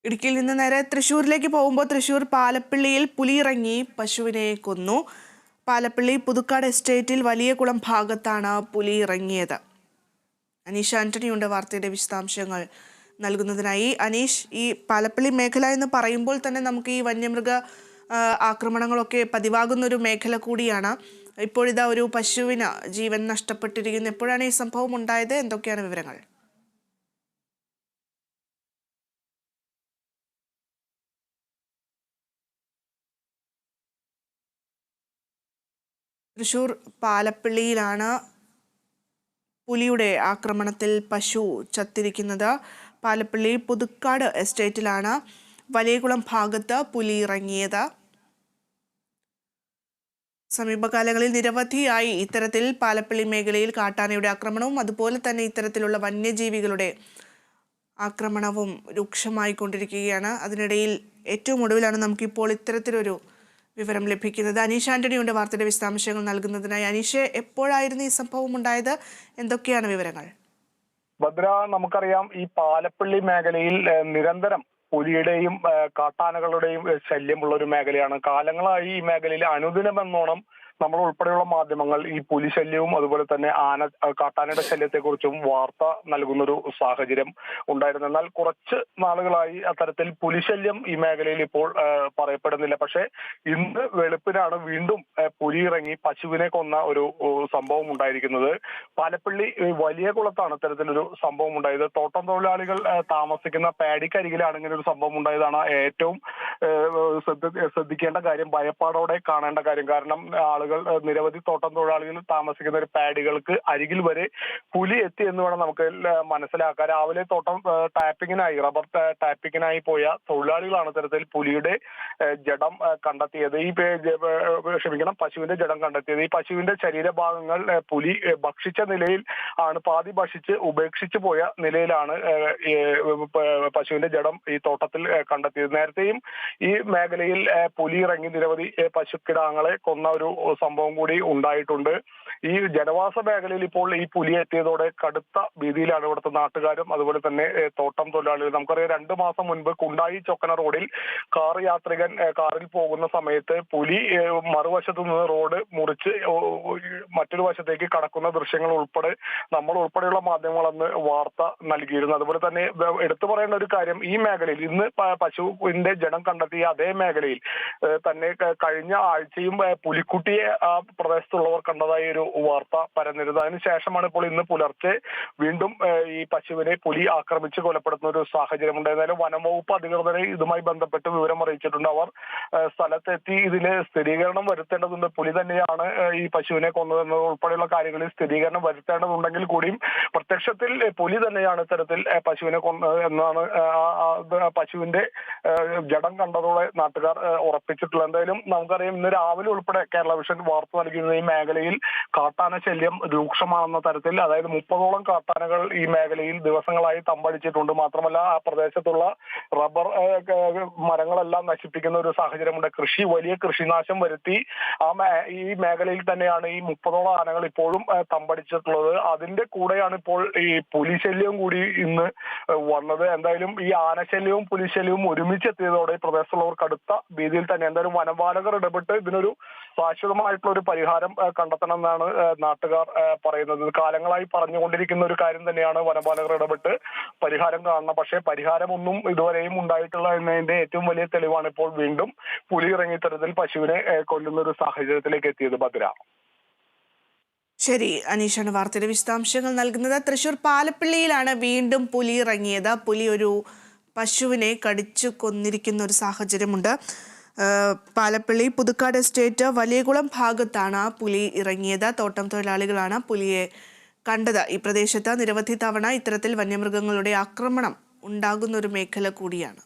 ഇടുക്കിയിൽ നിന്ന് നേരെ തൃശ്ശൂരിലേക്ക് പോകുമ്പോൾ തൃശ്ശൂർ പാലപ്പിള്ളിയിൽ പുലിയിറങ്ങി പശുവിനെ കൊന്നു. പാലപ്പിള്ളി പുതുക്കാട് എസ്റ്റേറ്റിൽ വലിയകുളം ഭാഗത്താണ് പുലി ഇറങ്ങിയത്. അനീഷ് ആന്റണിയുണ്ട് വാർത്തയുടെ വിശദാംശങ്ങൾ നൽകുന്നതിനായി. അനീഷ്, ഈ പാലപ്പിള്ളി മേഖല എന്ന് പറയുമ്പോൾ തന്നെ നമുക്ക് ഈ വന്യമൃഗ ആക്രമണങ്ങളൊക്കെ പതിവാകുന്ന ഒരു മേഖല കൂടിയാണ്. ഇപ്പോഴിതാ ഒരു പശുവിന് ജീവൻ നഷ്ടപ്പെട്ടിരിക്കുന്നു. എപ്പോഴാണ് ഈ സംഭവം ഉണ്ടായത്? എന്തൊക്കെയാണ് വിവരങ്ങൾ? തൃശ്ശൂർ പാലപ്പിള്ളിയിലാണ് പുലിയുടെ ആക്രമണത്തിൽ പശു ചത്തിരിക്കുന്നത്. പാലപ്പിള്ളി പുതുക്കാട് എസ്റ്റേറ്റിലാണ് വലിയകുളം ഭാഗത്ത് പുലി ഇറങ്ങിയത്. സമീപകാലങ്ങളിൽ നിരവധിയായി ഇത്തരത്തിൽ പാലപ്പിള്ളി മേഖലയിൽ കാട്ടാനയുടെ ആക്രമണവും അതുപോലെ തന്നെ ഇത്തരത്തിലുള്ള വന്യജീവികളുടെ ആക്രമണവും രൂക്ഷമായി കൊണ്ടിരിക്കുകയാണ്. അതിനിടയിൽ ഏറ്റവും ഒടുവിലാണ് നമുക്കിപ്പോൾ ഇത്തരത്തിലൊരു വിവരം ലഭിക്കുന്നത്. അനീഷ് ആന്റണിയുടെ വാർത്തയുടെ വിശദാംശങ്ങൾ നൽകുന്നതിനായി. അനീഷ്, എപ്പോഴായിരുന്നു ഈ സംഭവം ഉണ്ടായത്? എന്തൊക്കെയാണ് വിവരങ്ങൾ? ഭദ്ര, നമുക്കറിയാം ഈ പാലപ്പിള്ളി മേഖലയിൽ നിരന്തരം പുലിയുടെയും കാട്ടാനകളുടെയും ശല്യമുള്ള ഒരു മേഖലയാണ്. കാലങ്ങളായി ഈ മേഖലയിൽ അനുദിനമെന്നോണം നമ്മൾ ഉൾപ്പെടെയുള്ള മാധ്യമങ്ങൾ ഈ പുലി ശല്യവും അതുപോലെ തന്നെ കാട്ടാനയുടെ ശല്യത്തെക്കുറിച്ചും വാർത്ത നൽകുന്നൊരു സാഹചര്യം ഉണ്ടായിരുന്നു. എന്നാൽ കുറച്ച് നാളുകളായി അത്തരത്തിൽ പുലിശല്യം ഈ മേഖലയിൽ ഇപ്പോൾ പറയപ്പെടുന്നില്ല. പക്ഷേ ഇന്ന് വെളുപ്പിനാണ് വീണ്ടും പുലി ഇറങ്ങി പശുവിനെ കൊന്ന ഒരു സംഭവം ഉണ്ടായിരിക്കുന്നത്. പാലപ്പിള്ളി വലിയ കുളത്താണ് ഇത്തരത്തിലൊരു സംഭവം ഉണ്ടായത്. തോട്ടം തൊഴിലാളികൾ താമസിക്കുന്ന പാടിക്കരികിലാണ് ഇങ്ങനെ ഒരു സംഭവം ഉണ്ടായതാണ് ഏറ്റവും ശ്രദ്ധിക്കേണ്ട കാര്യം, ഭയപ്പാടോടെ കാണേണ്ട കാര്യം. കാരണം നിരവധി തോട്ടം തൊഴിലാളികൾ താമസിക്കുന്ന ഒരു പാഡികൾക്ക് അരികിൽ വരെ പുലി എത്തി എന്ന് വേണം നമുക്ക് മനസ്സിലാക്കാൻ. രാവിലെ തോട്ടം റബ്ബർ ടാപ്പിങ്ങിനായി പോയ തൊഴിലാളികളാണ് തരത്തിൽ പുലിയുടെ ജഡം കണ്ടെത്തിയത്. പശുവിന്റെ ജഡം കണ്ടെത്തിയത്. ഈ പശുവിന്റെ ശരീരഭാഗങ്ങൾ പുലി ഭക്ഷിച്ച നിലയിൽ ആണ്, പാതി ഭക്ഷിച്ച് ഉപേക്ഷിച്ചു പോയ നിലയിലാണ് പശുവിന്റെ ജഡം ഈ തോട്ടത്തിൽ കണ്ടെത്തിയത്. നേരത്തെയും ഈ മേഖലയിൽ പുലി ഇറങ്ങി നിരവധി പശുക്കിടാങ്ങളെ കൊന്ന ഒരു സംഭവം കൂടി ഉണ്ടായിട്ടുണ്ട്. ഈ ജനവാസ മേഖലയിൽ ഇപ്പോൾ ഈ പുലി എത്തിയതോടെ കടുത്ത ഭീതിയിലാണ് ഇവിടുത്തെ നാട്ടുകാരും അതുപോലെ തന്നെ തോട്ടം തൊഴിലാളികൾ. നമുക്കറിയാം 2 മാസം മുൻപ് കുണ്ടായി ചൊക്കന റോഡിൽ യാത്രികൻ കാറിൽ പോകുന്ന സമയത്ത് പുലി മറുവശത്തു നിന്ന് റോഡ് മുറിച്ച് മറ്റൊരു വശത്തേക്ക് കടക്കുന്ന ദൃശ്യങ്ങൾ ഉൾപ്പെടെ നമ്മൾ ഉൾപ്പെടെയുള്ള മാധ്യമങ്ങൾ അന്ന് വാർത്ത നൽകിയിരുന്നു. അതുപോലെ തന്നെ എടുത്തു പറയേണ്ട ഒരു കാര്യം, ഈ മേഖലയിൽ ഇന്ന് പശുവിന്റെ ജഡം കണ്ടെത്തിയ അതേ മേഖലയിൽ തന്നെ കഴിഞ്ഞ ആഴ്ചയും പുലിക്കുട്ടിയെ ആ പ്രദേശത്തുള്ളവർ കണ്ടതായി ഒരു വാർത്ത പരന്നിരുന്നു. അതിനുശേഷമാണ് ഇപ്പോൾ ഇന്ന് പുലർച്ചെ വീണ്ടും ഈ പശുവിനെ പുലി ആക്രമിച്ച് കൊലപ്പെടുത്തുന്ന ഒരു സാഹചര്യം ഉണ്ട്. ഏതായാലും വനംവകുപ്പ് അധികൃതരെ ഇതുമായി ബന്ധപ്പെട്ട് വിവരം അറിയിച്ചിട്ടുണ്ട്. അവർ സ്ഥലത്തെത്തി ഇതിന് സ്ഥിരീകരണം വരുത്തേണ്ടതുണ്ട്. പുലി തന്നെയാണ് ഈ പശുവിനെ കൊന്നതെന്നത് ഉൾപ്പെടെയുള്ള കാര്യങ്ങളിൽ സ്ഥിരീകരണം വരുത്തേണ്ടതുണ്ടെങ്കിൽ കൂടിയും പ്രത്യക്ഷത്തിൽ പുലി തന്നെയാണ് ഇത്തരത്തിൽ പശുവിനെ കൊന്നത് എന്നാണ് പശുവിന്റെ ജഡം കണ്ടതോടെ നാട്ടുകാർ ഉറപ്പിച്ചിട്ടുള്ളത്. എന്തായാലും നമുക്കറിയാം ഇന്ന് രാവിലെ ഉൾപ്പെടെ കേരള വിഷൻ വാർത്ത നൽകുന്ന ഈ മേഖലയിൽ കാട്ടാന ശല്യം രൂക്ഷമാണെന്ന തരത്തിൽ, അതായത് 30ഓളം കാട്ടാനകൾ ഈ മേഖലയിൽ ദിവസങ്ങളായി തമ്പടിച്ചിട്ടുണ്ട്. മാത്രമല്ല ആ പ്രദേശത്തുള്ള റബ്ബർ മരങ്ങളെല്ലാം നശിപ്പിക്കുന്ന ഒരു സാഹചര്യമുണ്ട്. വലിയ കൃഷിനാശം വരുത്തി ഈ മേഖലയിൽ തന്നെയാണ് ഈ 30ഓളം ആനകൾ ഇപ്പോഴും തമ്പടിച്ചിട്ടുള്ളത്. അതിന്റെ കൂടെയാണ് ഇപ്പോൾ ഈ പുലിശല്യവും കൂടി ഇന്ന് വന്നത്. എന്തായാലും ഈ ആനശല്യവും പുലിശല്യവും ഒരുമിച്ചെത്തിയതോടെ പ്രദേശത്തുള്ളവർ കടുത്ത ഭീതിയിൽ തന്നെ. എന്തായാലും വനപാലകർ ഇടപെട്ട് ഇതിനൊരു ശാശ്വതമായിട്ടുള്ള ഒരു പരിഹാരം കണ്ടെത്തണം എന്നാണ് നാട്ടുകാർ പറയുന്നത്. കാലങ്ങളായി പറഞ്ഞുകൊണ്ടിരിക്കുന്ന ഒരു കാര്യം തന്നെയാണ്, വനപാലകർ ഇടപെട്ട് പരിഹാരം കാണണം. പക്ഷേ പരിഹാരമൊന്നും ഇതുവരെയും ഉണ്ടായിട്ടുള്ള എന്നതിന്റെ ഏറ്റവും വലിയ തെളിവാണ് ഇപ്പോൾ വീണ്ടും പുലി ഇറങ്ങി തരത്തിൽ പശുവിനെ കൊല്ലുന്ന ഒരു സാഹചര്യത്തിലേക്ക് എത്തിയത്. ഭദ്ര. ശരി, അനീഷാണ് വാർത്തയുടെ വിശദാംശങ്ങൾ നൽകുന്നത്. തൃശ്ശൂർ പാലപ്പിള്ളിയിലാണ് വീണ്ടും പുലി ഇറങ്ങിയത്. പുലി ഒരു പശുവിനെ കടിച്ചു കൊന്നിരിക്കുന്ന ഒരു സാഹചര്യമുണ്ട്. പാലപ്പിള്ളി പുതുക്കാട് എസ്റ്റേറ്റ് വലിയകുളം ഭാഗത്താണ് പുലി ഇറങ്ങിയത്. തോട്ടം തൊഴിലാളികളാണ് പുലിയെ കണ്ടത്. ഈ പ്രദേശത്ത് നിരവധി തവണ ഇത്തരത്തിൽ വന്യമൃഗങ്ങളുടെ ആക്രമണം ഉണ്ടാകുന്ന ഒരു മേഖല കൂടിയാണ്.